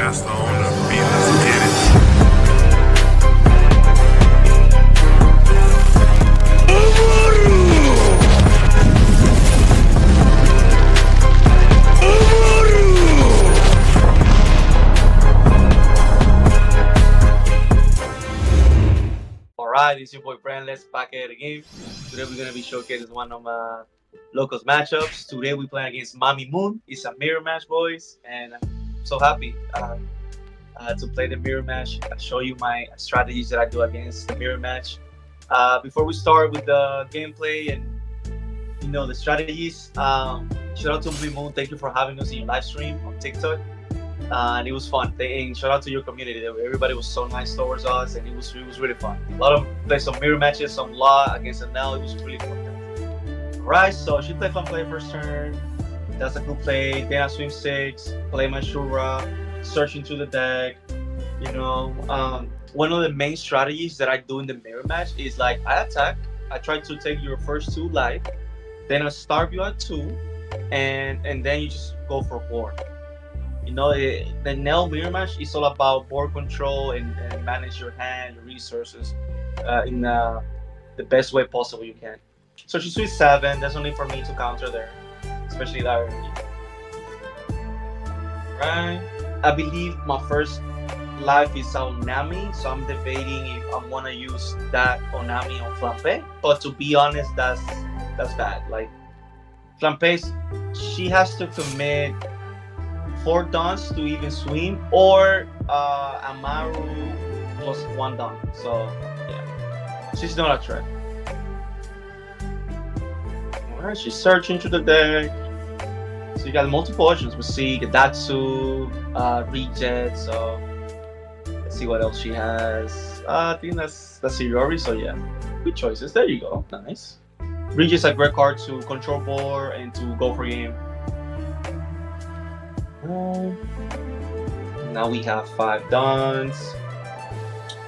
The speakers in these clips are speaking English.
Master on the beat, let's get it. Alright, it's your boy Brandless back at it again. Today we're gonna be showcasing one of my locals matchups. Today we playing against Mami Moon. It's a mirror match, boys, and I'm so happy to play the mirror match. I'll show you my strategies that I do against the mirror match. Before we start with the gameplay and the strategies, shout out to Mami Moon. Thank you for having us in your live stream on TikTok. And it was fun. And shout out to your community. Everybody was so nice towards us, and it was really fun. A lot of play some mirror matches, some law against Enel. It was really fun. Right, so she played fun play first turn. That's a good play. Then I swim six, play my Shura, search into the deck. One of the main strategies that I do in the mirror match is like I attack. I try to take your first two life, then I starve you at two, and then you just go for four. The Nell mirror match is all about board control and manage your hand, your resources in the best way possible you can. So she's with seven. There's no need for me to counter there, especially that early. Right. I believe my first life is Onami, so I'm debating if I want to use that Onami on Flampe. But to be honest, that's bad. Like Flampe, she has to commit four dons to even swim, or Amaru plus one don. So yeah, she's not a threat. Alright, she's searching through the deck. So you got multiple options. We see Gadatsu, Reject. So let's see what else she has. I think that's Sayori. So yeah, good choices. There you go. Nice. Reject's a great card to control board and to go for game. Now we have five dons.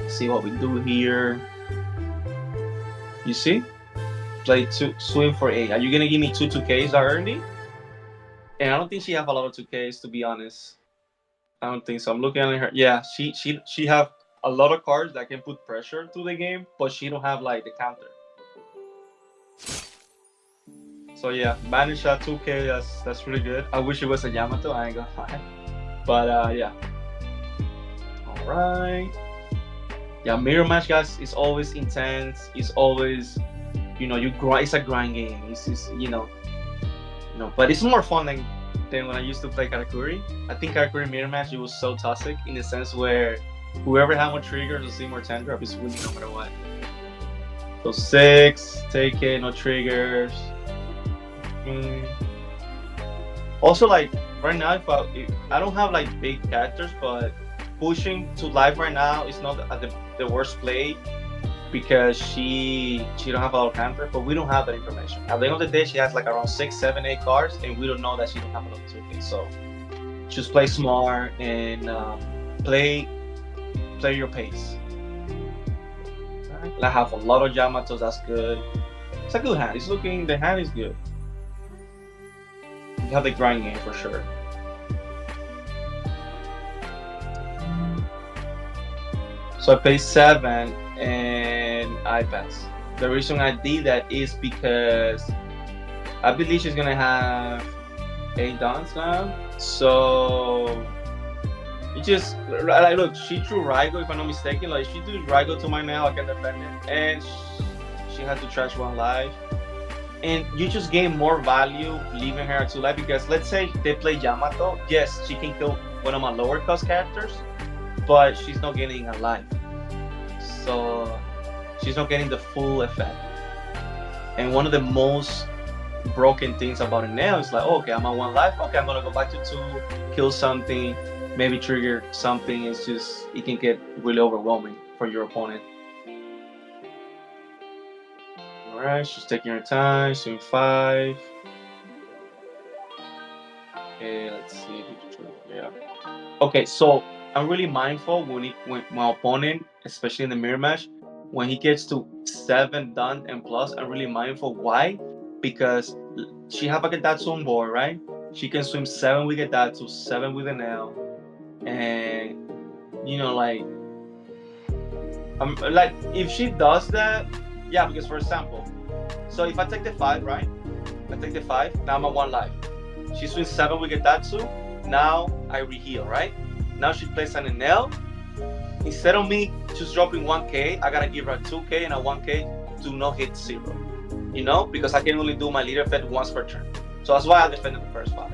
See what we do here. You see? Play two, swim for eight. Are you gonna give me two 2Ks that early? And I don't think she have a lot of 2Ks, to be honest. I don't think so. I'm looking at her. Yeah, she have a lot of cards that can put pressure to the game, but she don't have like the counter. So yeah, manage that 2K. That's really good. I wish it was a Yamato. I ain't gonna lie. But yeah. All right. Yeah, mirror match, guys, is always intense. It's always, you grind. It's a grind game. But it's more fun than when I used to play Karakuri. I think Karakuri mirror match, it was so toxic in the sense where whoever had more triggers or see more 10 drop is winning no matter what. So six, take it, no triggers. Also, like right now, if I don't have like big characters, but pushing to life right now is not the worst play because she don't have a lot of counter, but we don't have that information. At the end of the day, she has like around 6, 7, 8 cards, and we don't know that she don't have a lot of tokens. So just play smart and play your pace. I have a lot of Yamatos. That's good. It's a good hand. The hand is good. You have the grind game for sure. So I pay 7 and I pass. The reason I did that is because I believe she's gonna have 8 dons now. So it just like look, she threw Raigo if I'm not mistaken. Like she threw Raigo to my nail, I can defend it, and she had to trash one life. And you just gain more value leaving her at 2 life because let's say they play Yamato. Yes, she can kill one of my lower cost characters, but she's not getting a life. So she's not getting the full effect. And one of the most broken things about it now is like, okay, I'm at 1 life. Okay, I'm gonna go back to 2, kill something, maybe trigger something. It can get really overwhelming for your opponent. Alright, she's taking her time, swing 5. Okay, let's see. Yeah. Okay, so I'm really mindful when my opponent, especially in the mirror match, when he gets to 7 done and plus, I'm really mindful. Why? Because she have a Gedatsu on board, right? She can swim 7 with Gedatsu, 7 with an L. And like like if she does that, yeah. Because for example, so if I take the five, right? I take the five. Now I'm at one life. She swings seven with Getatsu. Now I reheal, right? Now she plays an Enel. Instead of me just dropping 1k, I gotta give her 2k and a 1k to not hit zero. Because I can only do my leader effect once per turn. So that's why I defended the first five.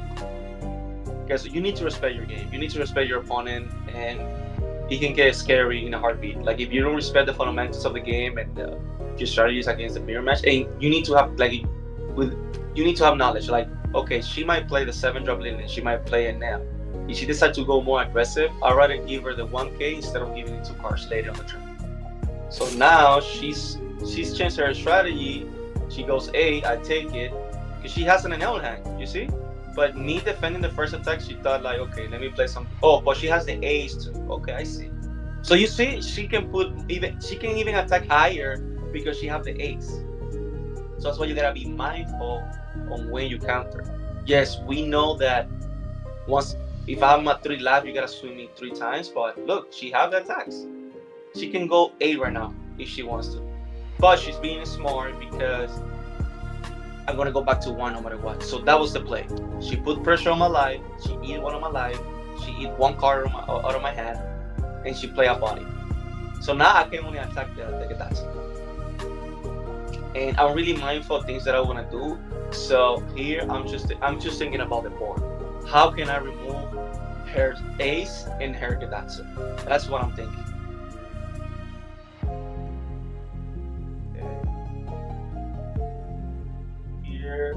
Because you need to respect your game. You need to respect your opponent, and it can get scary in a heartbeat. Like if you don't respect the fundamentals of the game and your strategies against the mirror match, and you need to have with you need to have knowledge. Like okay, she might play the 7-drop linen, she might play it now. If she decides to go more aggressive, I'd rather give her the 1k instead of giving it 2 cards later on the turn. So now she's changed her strategy. She goes eight. I take it because she has an enable hand. You see, but me defending the first attack, she thought like, okay, let me play some. Oh, but she has the ace too. Okay, I see. So you see, she can even attack higher because she have the ace. So that's why you gotta be mindful on when you counter. Yes, we know that once if I'm at three life, you gotta swing me 3 times. But look, she have the attacks. She can go eight right now if she wants to. But she's being smart because I'm gonna go back to one no matter what. So that was the play. She put pressure on my life. She eat one of my life. She eat one card out of my hand, and she play a body. So now I can only attack the Getachi. And I'm really mindful of things that I wanna do. So here I'm just thinking about the board. How can I remove her ace and her Gedatsu? That's what I'm thinking. Okay, here.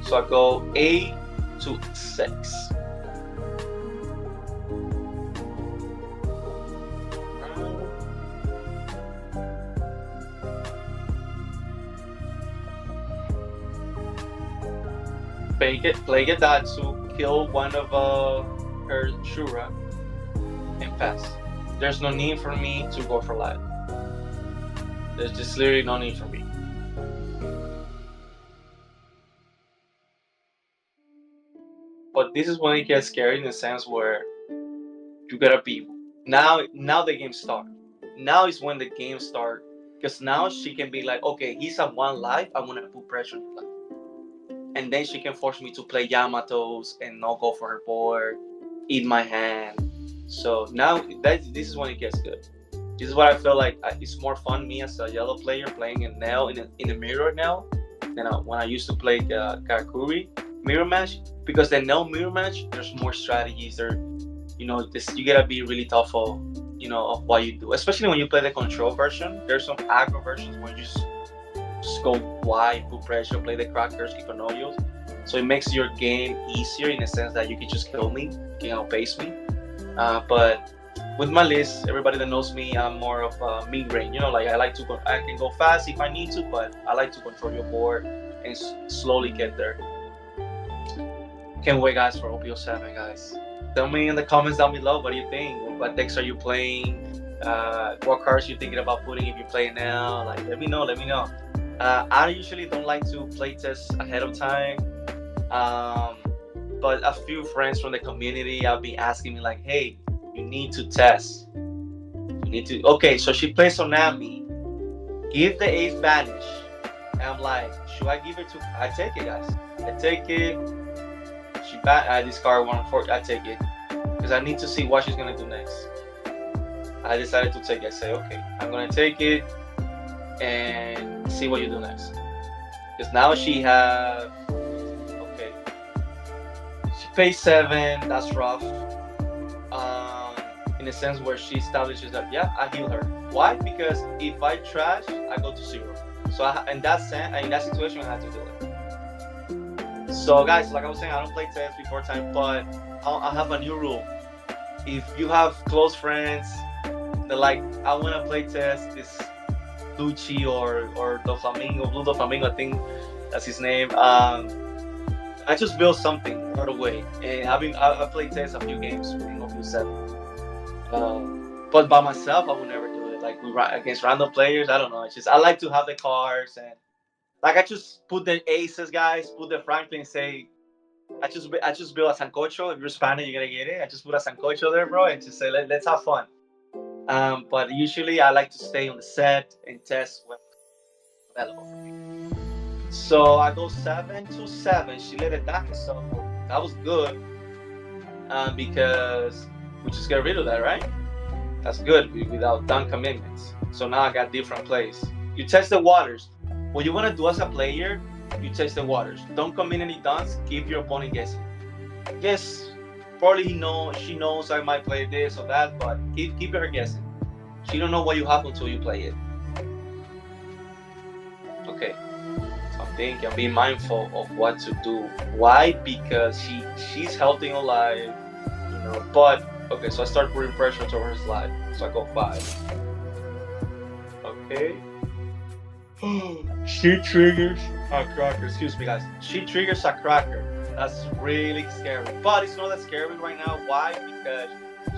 So I go 8 to 6. Play Gedatsu, kill one of her Shura, and pass. There's no need for me to go for life. There's just literally no need for me. But this is when it gets scary in the sense where you gotta be now the game start. Now is when the game start because now she can be like, okay, he's at one life. I'm gonna put pressure on his life, and then she can force me to play Yamatos and not go for her board, eat my hand. So now this is when it gets good. This is what I feel like it's more fun me as a yellow player playing a nail in a mirror now than when I used to play Karakuri mirror match because the nail mirror match there's more strategies there. This you gotta be really thoughtful of what you do, especially when you play the control version. There's some aggro versions where you just go wide, put pressure, play the crackers, keep an hoyos. So it makes your game easier in the sense that you can just kill me, you can outpace me. But with my list, everybody that knows me, I'm more of mid range. Like I can go fast if I need to, but I like to control your board and slowly get there. Can't wait, guys, for OPO7, guys. Tell me in the comments down below what do you think. What decks are you playing? What cards you thinking about putting if you play now? Like, let me know. Let me know. I usually don't like to play test ahead of time. Um, but a few friends from the community have been asking me like, "Hey, you need to test. You need to." Okay, so she plays Onami. Give the ace banish. And I'm like, should I give it to? I take it, guys. I take it. I discard one for. I take it because I need to see what she's gonna do next. I decided to take it. I say, okay, I'm gonna take it and see what you do next. Because now she have okay, she pays 7. That's rough. Um, in a sense where she establishes that yeah, I heal her. Why? Because if I trash, I go to 0. So in that sense, in that situation, I have to do it. So guys, like I was saying, I don't play tennis before time, but I have a new rule. If you have close friends that like I want to play test this Lucci or the Flamingo, Blue the Flamingo, I think that's his name. I just built something right away, and I played test a few games in OPU7. But by myself, I would never do it. Like against random players, I don't know. It's just I like to have the cards and like I just put the aces, guys, put the Franklin, say I just built a sancocho. If you're Spanish, you're gonna get it. I just put a sancocho there, bro, and just say let's have fun. But usually I like to stay on the set and test what's available for me. So I go 7-7. She let it die, so that was good because we just get rid of that, right? That's good without done commitments. So now I got different plays. You test the waters. What you want to do as a player, you test the waters. Don't commit any duns. Keep your opponent guessing. Yes, probably she knows I might play this or that, but keep her guessing. She don't know what you have until you play it. Okay. So I'm being mindful of what to do. Why? Because she's healthy alive, But okay, so I start putting pressure towards life. So I go 5. Okay. She triggers a cracker. Excuse me, guys. She triggers a cracker. That's really scary. But it's not that scary right now. Why? Because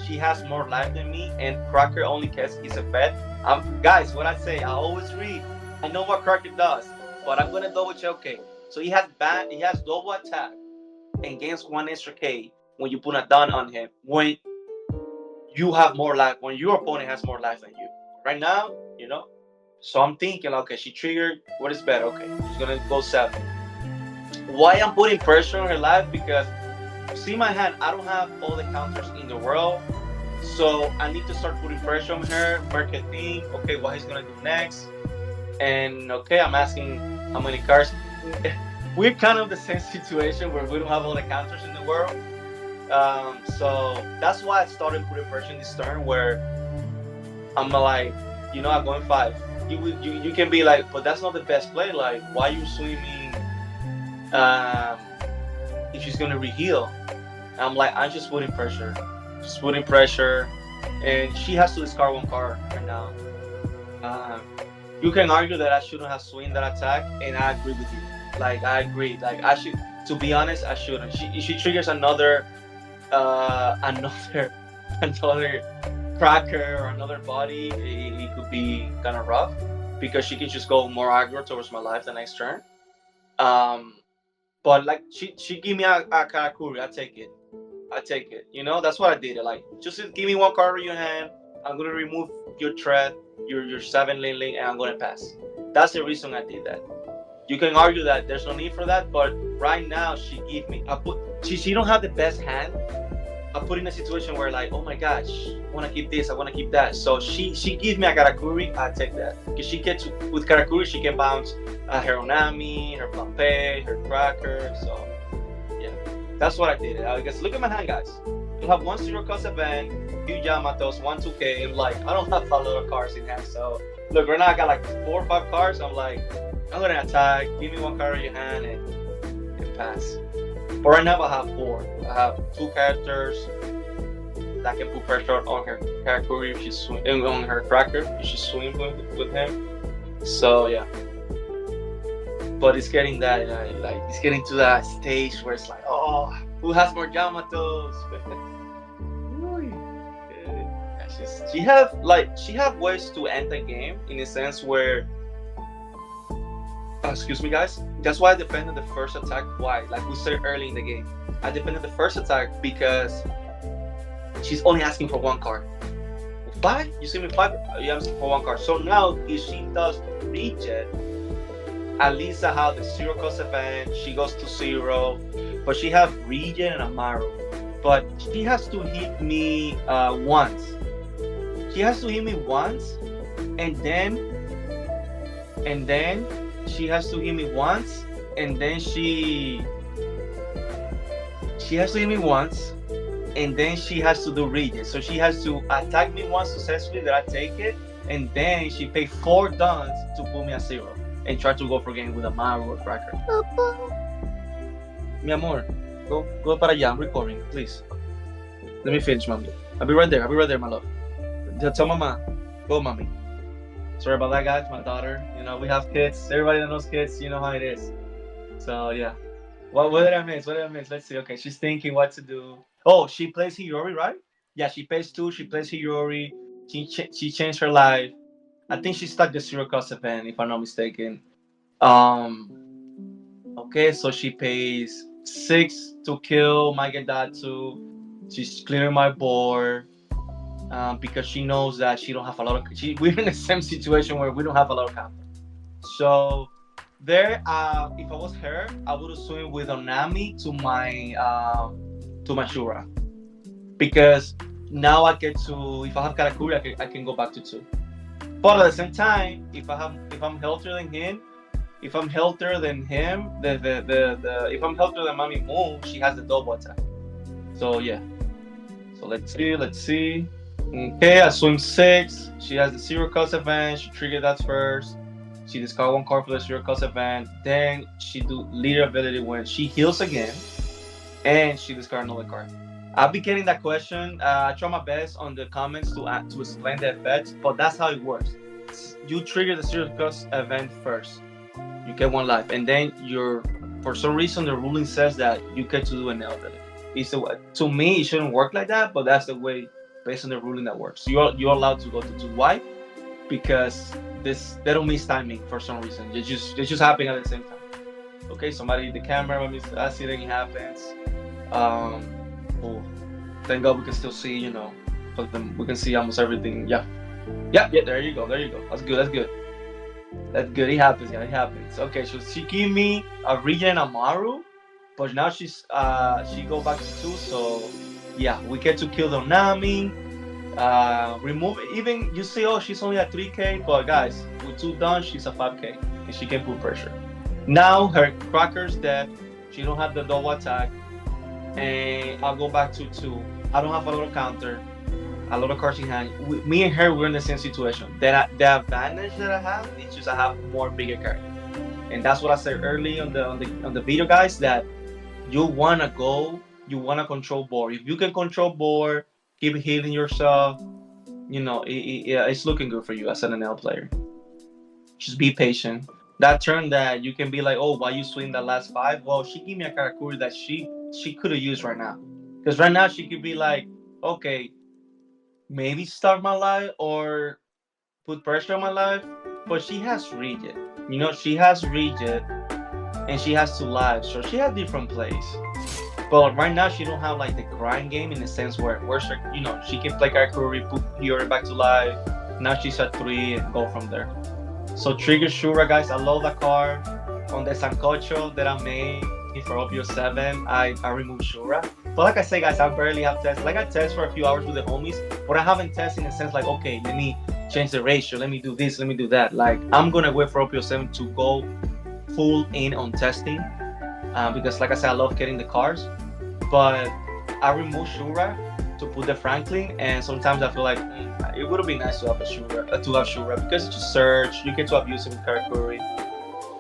she has more life than me, and Cracker only casts his effect. Guys, what I say, I always read. I know what Cracker does, but I'm gonna double check. Okay, so he has double attack and gains 1 extra K when you put a down on him. When you have more life, when your opponent has more life than you. Right now, So I'm thinking, okay, she triggered. What is better? Okay, she's gonna go 7. Why I'm putting pressure on her life? Because see my hand, I don't have all the counters in the world, so I need to start putting pressure on her. Market think, okay, what he's gonna do next, and okay, I'm asking how many cards. We're kind of the same situation where we don't have all the counters in the world. So that's why I started putting pressure in this turn where I'm like, I'm going 5. You can be like, but that's not the best play. Like, why are you swimming? Um, if she's gonna reheal, I'm like, I'm just putting pressure, and she has to discard 1 card right now. Um, you can argue that I shouldn't have swing that attack, and I agree with you. Like, I agree. Like, I should. To be honest, I shouldn't. She triggers another another cracker or another body, it could be kind of rough because she can just go more aggro towards my life the next turn. Um, but like she give me a Karakuri, I take it. I take it. That's what I did. Like, just give me 1 card in your hand. I'm gonna remove your threat, your 7 link, and I'm gonna pass. That's the reason I did that. You can argue that there's no need for that, but right now she give me. She don't have the best hand. I put in a situation where like, oh my gosh, I want to keep this, I want to keep that. So she gives me a Karakuri, I take that because she gets with Karakuri, she can bounce her Onami, her Plampe, her Cracker. So yeah, that's what I did. I guess look at my hand, guys. You have 1 0 cost event, few Yamatos, 1 2K, and like I don't have a lot of cards in hand. So look, right now I got like 4 or 5 cards. I'm like, I'm gonna attack. Give me 1 card in your hand and pass. But right now I have 4. I have 2 characters that can put pressure on her character if she's on her cracker if she's swinging with him. So yeah, but it's getting that like it's getting to that stage where it's like, oh, who has more Yamatos? Yeah, she have ways to end the game in a sense where excuse me, guys. That's why I defended the first attack. Why? Like we said early in the game, I defended the first attack because she's only asking for 1 card. 5? You see me 5? You asking for 1 card. So now, if she does reject, at least I have the 0 cost event. She goes to 0, but she have regen and Amaru. But she has to hit me once. She has to hit me once, and then she has to hit me once, and then she has to hit me once, and then she has to do regen. So she has to attack me once successfully that I take it, and then she pay 4 duns to put me at 0 and try to go for game with a Maru or Cracker. Mi amor, go para allá. I'm recording, please. Let me finish, mommy. I'll be right there. My love. Tell mama. Go, mommy. Sorry about that, guys. My daughter. We have kids. Everybody that knows kids, you know how it is. So yeah. What did I miss? Let's see. Okay, she's thinking what to do. Oh, she plays Hiyori, right? Yeah, she plays 2. She plays Hiyori. She changed her life. I think she stuck the 0 cost event, if I'm not mistaken. Um. Okay, so she pays. 6 to kill might get that too. She's clearing my board because she knows that she don't have a lot of. We're in the same situation where we don't have a lot of capital. So there, if I was her, I would swim with Onami to my Shura because now I get to. If I have Karakuri, I can go back to 2. But at the same time, if I'm healthier than him, if I'm healthier than him, if I'm healthier than Mami Moon, she has the double attack. So yeah. So let's see. Okay, I swim 6. She has the zero cost event. She triggered that first. She discard 1 card for the zero cost event. Then she do leader ability when she heals again, and she discard another card. I'll be getting that question. I try my best on the comments to explain the effects, but that's how it works. You trigger the zero cost event first. You get 1 life, and then you're for some reason the ruling says that you get to do an ability. It's the to me it shouldn't work like that, but that's the way based on the ruling that works. You're allowed to go to 2. Why? Because this they don't miss timing for some reason. They just happen at the same time. Okay, somebody hit the camera. Let me I see that it happens. Um, oh, thank God we can still see. But then we can see almost everything. Yeah, yeah, yeah. There you go. There you go. That's good. That's good. That's good. It happens. Yeah, it happens. Okay, so she gave me a Regen Amaru, but now she go back to 2. So yeah, we get to kill the Nami. Remove even you say, oh, she's only at 3K, but guys, with 2 done, she's a 5K, and she can put pressure. Now her cracker's dead. She don't have the double attack, and I'll go back to 2. I don't have a lot of counter, a lot of cards in hand. Me and her, we're in the same situation. The advantage that I have is just I have more bigger cards, and that's what I said early on the video, guys. That you wanna control board. If you can control board, keep healing yourself. Yeah, it's looking good for you as an NL player. Just be patient. That turn that you can be like, oh, why you swing that last 5? Well, she gave me a Karakuri that she could have used right now. Because right now she could be like, okay, maybe start my life or put pressure on my life. But she has Rigid. She has Rigid and she has 2 lives. So she has different plays. But right now she don't have like the grind game in the sense where she can play Karakuri, put Hiyori back to life. Now she's at 3 and go from there. So Trigger Shura, guys, I love that card. On the Sancocho that I made for Opio 7, I removed Shura. But like I say, guys, I barely have tests. Like I test for a few hours with the homies, but I haven't tested in the sense like, okay, let me change the ratio, let me do this, let me do that. Like I'm gonna wait for Opio 7 to go full in on testing because, like I said, I love getting the cards. But I remove Shura to put the Franklin, and sometimes I feel like it would have been nice to have Shura because it's just search. You get to abuse it with Karakuri.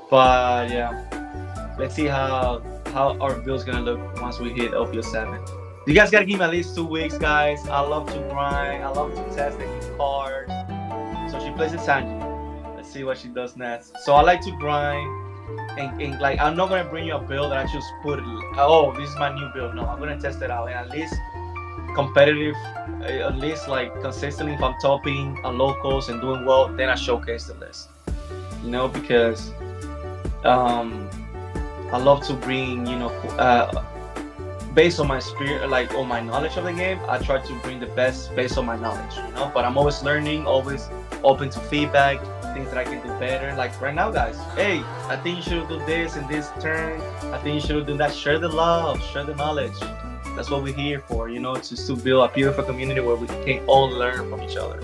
But yeah, let's see how our build's gonna look once we hit OPO 7. You guys gotta give me at least 2 weeks, guys. I love to grind. I love to test the new cards. So she plays it Sanji. Let's see what she does next. So I like to grind. And like I'm not gonna bring you a build that I just put. Oh, this is my new build. No, I'm gonna test it out and at least competitive, at least like consistently. If I'm topping on locals and doing well, then I showcase the list. Because um, I love to bring based on my spirit, like on my knowledge of the game. I try to bring the best based on my knowledge. But I'm always learning, always open to feedback, things that I can do better. Like right now, guys, hey, I think you should do this in this turn. I think you should do that. Share the love, share the knowledge. That's what we're here for, to build a beautiful community where we can all learn from each other.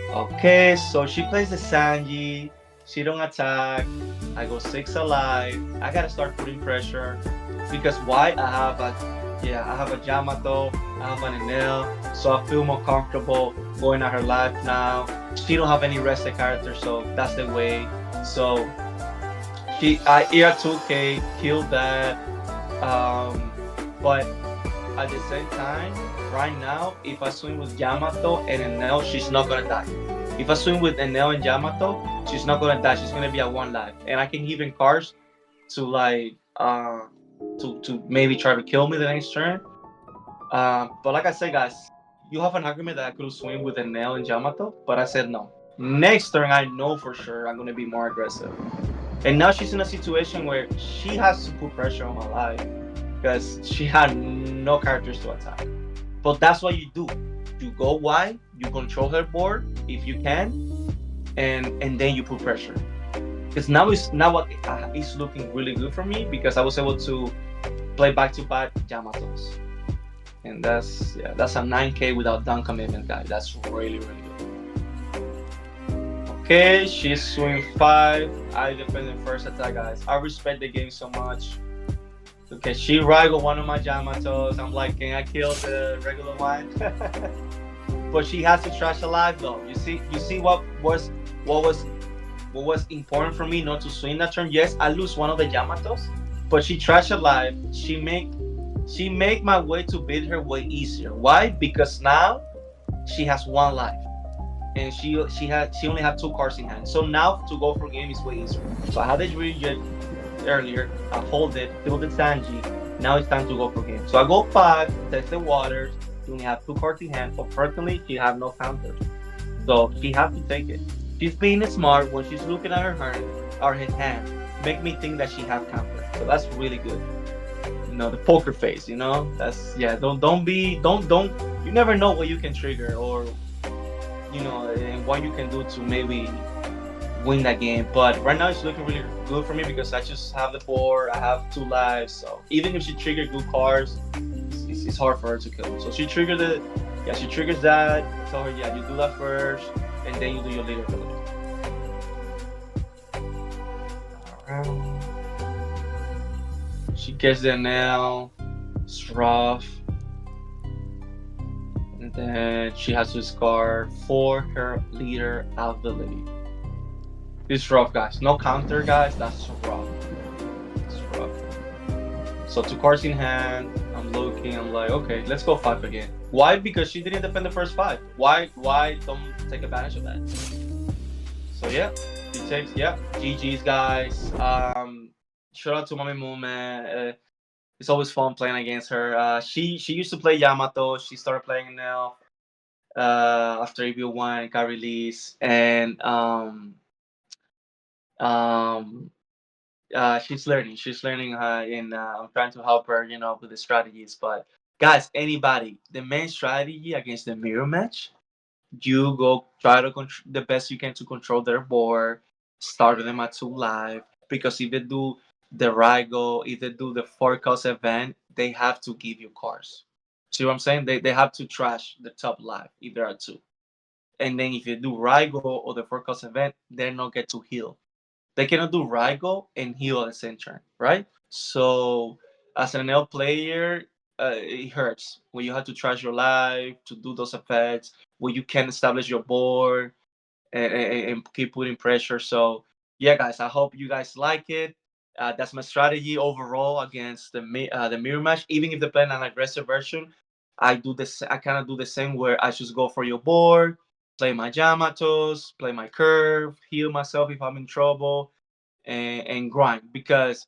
Okay, so she plays the Sanji. She don't attack. I go 6 alive. I gotta start putting pressure because why? I have a Yamato. I have an Enel, so I feel more comfortable going at her life now. She don't have any rested character, so that's the way. So I ER 2K killed that. But at the same time, right now, if I swing with Yamato and Enel, she's not gonna die. If I swing with Enel and Yamato, she's not gonna die. She's gonna be at 1 life, and I can give in cards to like to maybe try to kill me the next turn. But like I said, guys, you have an argument that I could swing with Enel and Yamato, but I said no. Next turn, I know for sure I'm gonna be more aggressive. And now she's in a situation where she has to put pressure on my life. because she had no characters to attack. But that's what you do. You go wide, you control her board if you can, and then you put pressure. Because now what is looking really good for me because I was able to play back to back Yamatos, and that's a 9K without down commitment, guys. That's really really good. Okay, she's swing five. I defend the first attack, guys. I respect the game so much. Okay, she rival one of my Yamatos. I'm like, can I kill the regular one? But she has to trash alive though. You see what was what was important for me not to swing that turn. Yes, I lose one of the Yamatos, but she trash alive. She make my way to beat her way easier. Why? Because now she has one life, and she only had two cards in hand. So now to go for game is way easier. So I had this reject earlier. I hold it, fill the Sanji. Now it's time to go for game. So I go five, test the waters. She only have two cards in hand. Unfortunately, she have no counters. So she has to take it. She's being smart when she's looking at her hand or her hand. Make me think that she have counters. So that's really good. The poker face. That's yeah. Don't. You never know what you can trigger or and what you can do to maybe win that game. But right now it's looking really good for me because I just have the board. I have two lives. So even if she triggered good cards, it's hard for her to kill me. So she triggered it. Yeah, she triggers that. Tell her, yeah, you do that first, and then you do your leader ability. Alright. She gets the nail. It's rough. And then she has to discard for her leader ability. It's rough, guys. No counter, guys. That's rough. It's rough. So two cards in hand. I'm looking. I'm like, okay, let's go five again. Why? Because she didn't defend the first five. Why don't take advantage of that? So yeah, she takes. Yeah, GG's, guys. Shout out to Mommy Moon, man. It's always fun playing against her. She used to play Yamato. She started playing now after EBO1 got released, and um she's learning. She's learning, and I'm trying to help her, with the strategies. But guys, anybody, the main strategy against the mirror match, you go try to the best you can to control their board, start them at two live. Because if they do the Rigo, if they do the forecast event, they have to give you cards. See what I'm saying? They have to trash the top live if there are two. And then if you do Rigo or the forecast event, they don't get to heal. They cannot do Rigo and heal at the same turn, right? So as an Enel player, it hurts when you have to trash your life to do those effects, when you can establish your board and keep putting pressure. So yeah, guys, I hope you guys like it. That's my strategy overall against the mirror match. Even if they play an aggressive version, I do this. I kind of do the same where I just go for your board, play my Yamatos, play my curve, heal myself if I'm in trouble, and grind. Because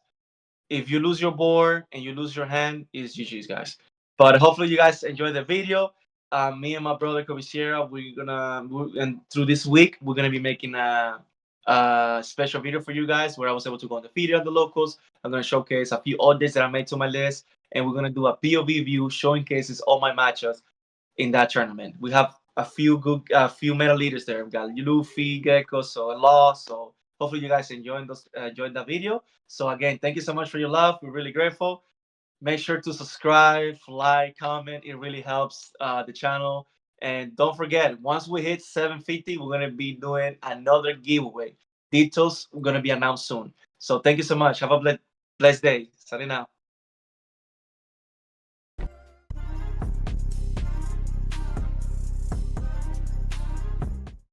if you lose your board and you lose your hand, it's GG's, guys. But hopefully you guys enjoy the video. Me and my brother Coviciera, and through this week we're gonna be making a special video for you guys where I was able to go on the video of the locals. I'm gonna showcase a few odds that I made to my list, and we're gonna do a POV view showing cases all my matchups in that tournament. We have a few meta leaders there. We got Luffy, Gecko, so a lot. So hopefully you guys enjoyed the video. So again, thank you so much for your love. We're really grateful. Make sure to subscribe, like, comment. It really helps the channel. And don't forget, once we hit 750, we're gonna be doing another giveaway. Details are gonna be announced soon. So thank you so much. Have a blessed day. Signing out.